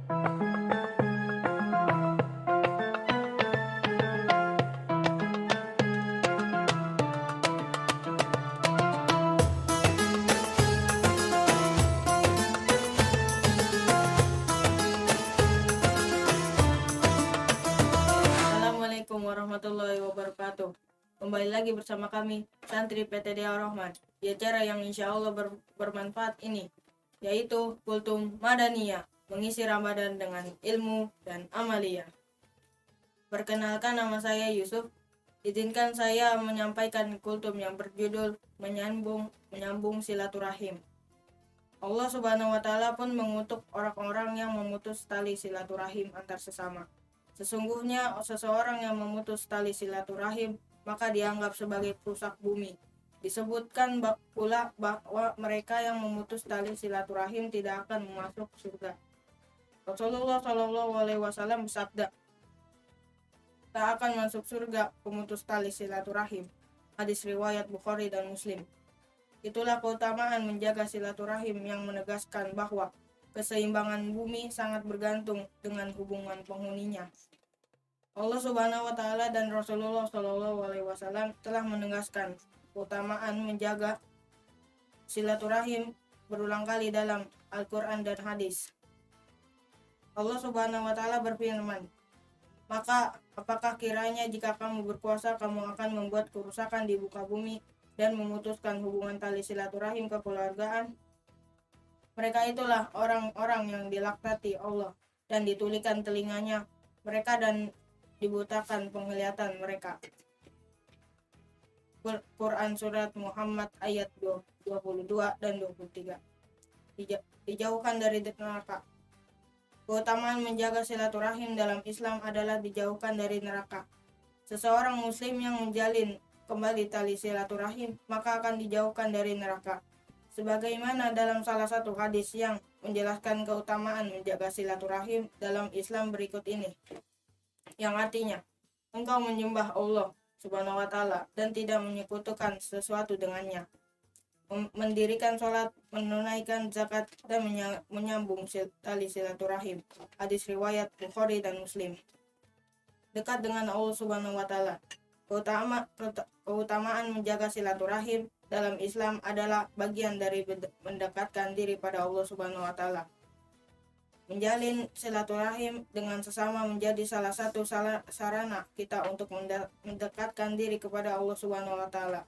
Assalamualaikum warahmatullahi wabarakatuh. Kembali lagi bersama kami, santri PTD Ar-Rahman, di acara yang insya Allah bermanfaat ini, yaitu Kultum Madaniyah, mengisi Ramadan dengan ilmu dan amalia. Perkenalkan, nama saya Yusuf. Izinkan saya menyampaikan kultum yang berjudul menyambung silaturahim. Allah Subhanahu wa Ta'ala pun mengutuk orang-orang yang memutus tali silaturahim antar sesama. Sesungguhnya seseorang yang memutus tali silaturahim maka dianggap sebagai perusak bumi. Disebutkan pula bahwa mereka yang memutus tali silaturahim tidak akan masuk surga. Rasulullah SAW bersabda, tak akan masuk surga pemutus tali silaturahim. Hadis riwayat Bukhari dan Muslim. Itulah keutamaan menjaga silaturahim yang menegaskan bahwa keseimbangan bumi sangat bergantung dengan hubungan penghuninya. Allah Subhanahu wa Ta'ala dan Rasulullah SAW telah menegaskan keutamaan menjaga silaturahim berulang kali dalam Al-Quran dan hadis. Allah Subhanahu wa Ta'ala berfirman, maka apakah kiranya jika kamu berkuasa kamu akan membuat kerusakan di muka bumi dan memutuskan hubungan tali silaturahim kekeluargaan? Mereka itulah orang-orang yang dilaknati Allah dan ditulikan telinganya mereka dan dibutakan penglihatan mereka. Quran Surat Muhammad ayat 22 dan 23. Dijauhkan dari neraka. Keutamaan menjaga silaturahim dalam Islam adalah dijauhkan dari neraka. Seseorang muslim yang menjalin kembali tali silaturahim maka akan dijauhkan dari neraka. Sebagaimana dalam salah satu hadis yang menjelaskan keutamaan menjaga silaturahim dalam Islam berikut ini, yang artinya engkau menyembah Allah Subhanahu wa Ta'ala dan tidak menyekutukan sesuatu dengannya, mendirikan sholat, menunaikan zakat, dan menyambung tali silaturahim. Hadis riwayat Bukhari dan Muslim. Dekat dengan Allah Subhanahu wa Ta'ala. Keutamaan menjaga silaturahim dalam Islam adalah bagian dari mendekatkan diri pada Allah Subhanahu wa Ta'ala. Menjalin silaturahim dengan sesama menjadi salah satu sarana kita untuk mendekatkan diri kepada Allah Subhanahu wa Ta'ala.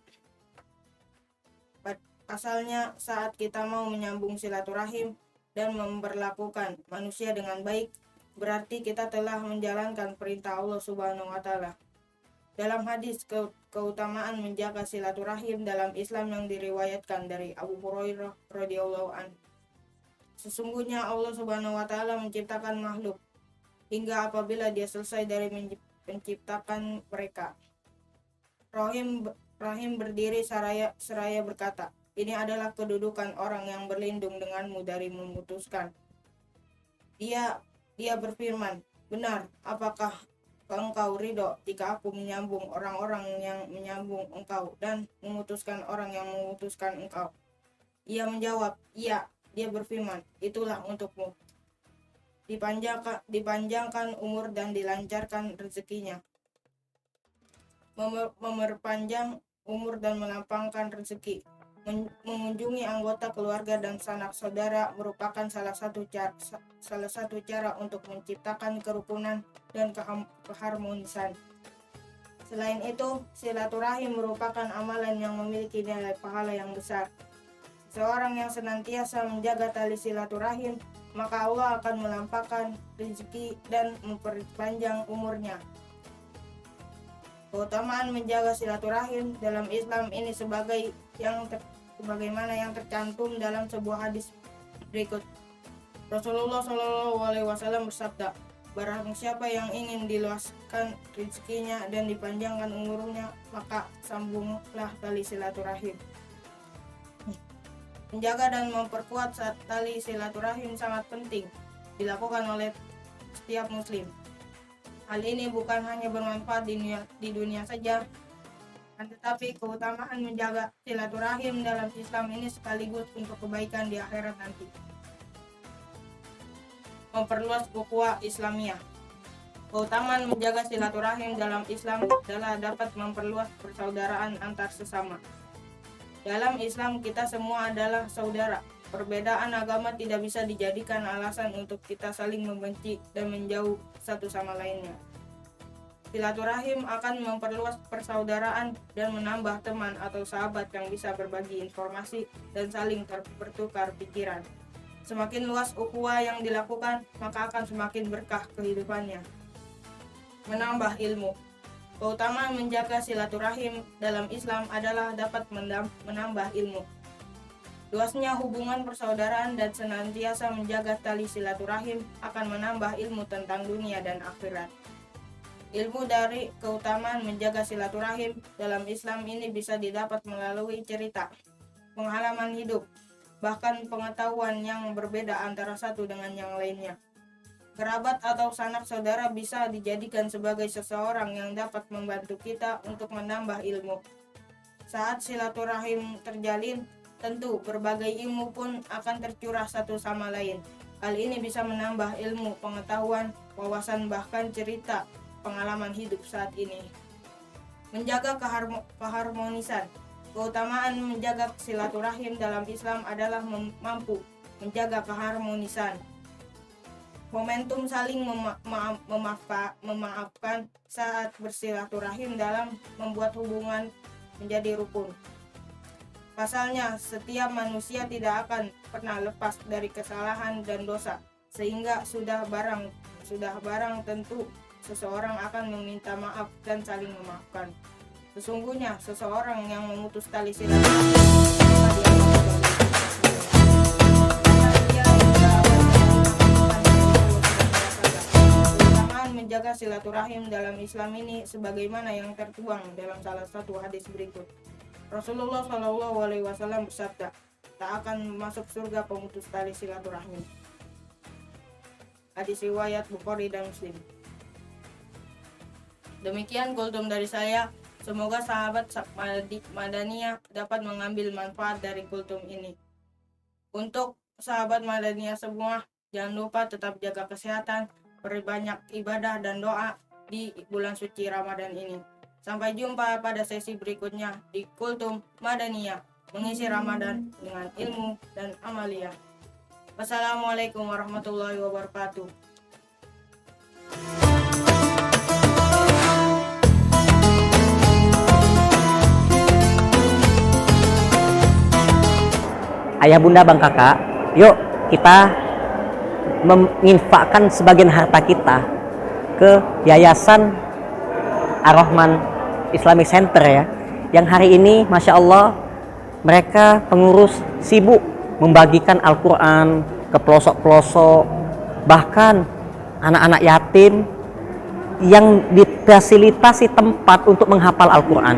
Asalnya saat kita mau menyambung silaturahim dan memperlakukan manusia dengan baik, berarti kita telah menjalankan perintah Allah Subhanahu wa Ta'ala. Dalam hadis keutamaan menjaga silaturahim dalam Islam yang diriwayatkan dari Abu Hurairah radhiyallahu anhu, sesungguhnya Allah Subhanahu wa Ta'ala menciptakan makhluk hingga apabila Dia selesai dari menciptakan mereka, Rahim berdiri seraya berkata, ini adalah kedudukan orang yang berlindung denganmu dari memutuskan. Dia berfirman, benar, apakah engkau ridho jika aku menyambung orang-orang yang menyambung engkau dan memutuskan orang yang memutuskan engkau? Ia menjawab, iya. Dia berfirman, itulah untukmu. Dipanjangkan umur dan dilancarkan rezekinya. Memperpanjang umur dan melapangkan rezeki. Mengunjungi anggota keluarga dan sanak saudara merupakan salah satu cara untuk menciptakan kerukunan dan keharmonisan. Selain itu, silaturahim merupakan amalan yang memiliki nilai pahala yang besar. Seorang yang senantiasa menjaga tali silaturahim, maka Allah akan melampaukan rezeki dan memperpanjang umurnya. Keutamaan menjaga silaturahim dalam Islam ini sebagaimana yang tercantum dalam sebuah hadis berikut. Rasulullah SAW bersabda, barang siapa yang ingin diluaskan rezekinya dan dipanjangkan umurnya, maka sambunglah tali silaturahim. Menjaga dan memperkuat tali silaturahim sangat penting dilakukan oleh setiap muslim. Hal ini bukan hanya bermanfaat di dunia saja, tetapi keutamaan menjaga silaturahim dalam Islam ini sekaligus untuk kebaikan di akhirat nanti. memperluas ukhuwah Islamiyah. Keutamaan menjaga silaturahim dalam Islam adalah dapat memperluas persaudaraan antar sesama. Dalam Islam kita semua adalah saudara. Perbedaan agama tidak bisa dijadikan alasan untuk kita saling membenci dan menjauh satu sama lainnya. Silaturahim akan memperluas persaudaraan dan menambah teman atau sahabat yang bisa berbagi informasi dan saling bertukar pikiran. Semakin luas ukhuwah yang dilakukan, maka akan semakin berkah kehidupannya. Menambah ilmu. Keutamaan menjaga silaturahim dalam Islam adalah dapat menambah ilmu. Luasnya hubungan persaudaraan dan senantiasa menjaga tali silaturahim akan menambah ilmu tentang dunia dan akhirat. Ilmu dari keutamaan menjaga silaturahim dalam Islam ini bisa didapat melalui cerita, pengalaman hidup, bahkan pengetahuan yang berbeda antara satu dengan yang lainnya. Kerabat atau sanak saudara bisa dijadikan sebagai seseorang yang dapat membantu kita untuk menambah ilmu. Saat silaturahim terjalin, tentu berbagai ilmu pun akan tercurah satu sama lain. Hal ini bisa menambah ilmu, pengetahuan, wawasan, bahkan cerita pengalaman hidup saat ini. Menjaga keharmonisan. Keutamaan menjaga silaturahim dalam Islam adalah mampu menjaga keharmonisan. Momentum saling memaafkan saat bersilaturahim dalam membuat hubungan menjadi rukun. Pasalnya, setiap manusia tidak akan pernah lepas dari kesalahan dan dosa, sehingga sudah barang tentu seseorang akan meminta maaf dan saling memaafkan. Sesungguhnya seseorang yang memutus tali silaturahim menjaga silaturahim dalam Islam ini sebagaimana yang tertuang dalam salah satu hadis berikut. Rasulullah SAW bersabda, tak akan masuk surga pemutus tali silaturahim. Hadis riwayat Bukhari dan Muslim. Demikian kultum dari saya. Semoga sahabat Madaniyah dapat mengambil manfaat dari kultum ini. Untuk sahabat Madaniyah semua, jangan lupa tetap jaga kesehatan, perbanyak ibadah dan doa di bulan suci Ramadan ini. Sampai jumpa pada sesi berikutnya di Kultum Madaniyah, mengisi Ramadan dengan ilmu dan amalia. Wassalamualaikum warahmatullahi wabarakatuh. Ayah bunda bang kakak, yuk kita menginfakkan sebagian harta kita ke Yayasan Ar-Rahman Islamic Center ya, yang hari ini Masya Allah mereka pengurus sibuk membagikan Al-Quran ke pelosok-pelosok, bahkan anak-anak yatim yang difasilitasi tempat untuk menghafal Al-Quran.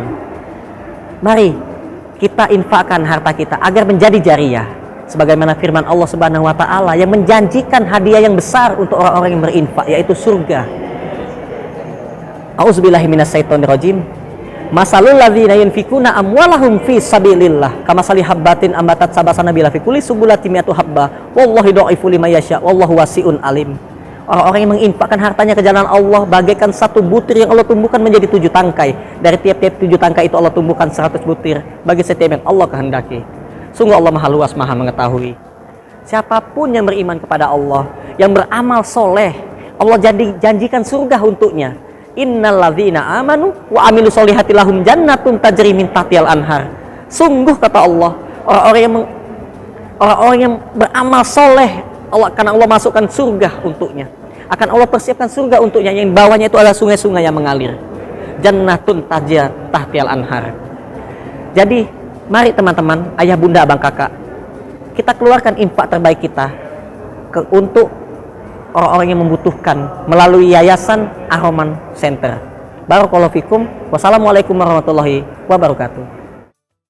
Mari kita infakkan harta kita agar menjadi jariyah, sebagaimana firman Allah Subhanahu wa taala yang menjanjikan hadiah yang besar untuk orang-orang yang berinfak, yaitu surga. A'udzubillahi minasyaitonirrajim. Masalul ladzina yunfikuna amwalahum fi sabilillah kamasali habbatin ambatat sabasana bila fi kulli subulati mi'atu habba wallahu yudha'ifu liman yasha wallahu wasi'un alim. Orang-orang yang menginfakkan hartanya ke jalan Allah bagaikan satu butir yang Allah tumbuhkan menjadi 7 tangkai. Dari tiap-tiap 7 tangkai itu Allah tumbuhkan 100 butir bagi setiap yang Allah kehendaki. Sungguh Allah maha luas, maha mengetahui. Siapapun yang beriman kepada Allah, yang beramal soleh, Allah janjikan surga untuknya. Innalladzina amanu wa amilu solihati lahum jannatun tajri min tahtihal anhar. Sungguh kata Allah, orang-orang yang beramal soleh, karena Allah masukkan surga untuknya. Akan Allah persiapkan surga untuknya yang bawahnya itu adalah sungai-sungai yang mengalir. Jannatun tajri tahtihal anhar. Jadi mari teman-teman, ayah bunda abang kakak, kita keluarkan infak terbaik kita untuk orang-orang yang membutuhkan melalui Yayasan Ar-Rahman Center. Barakallahu fikum. Wassalamualaikum warahmatullahi wabarakatuh.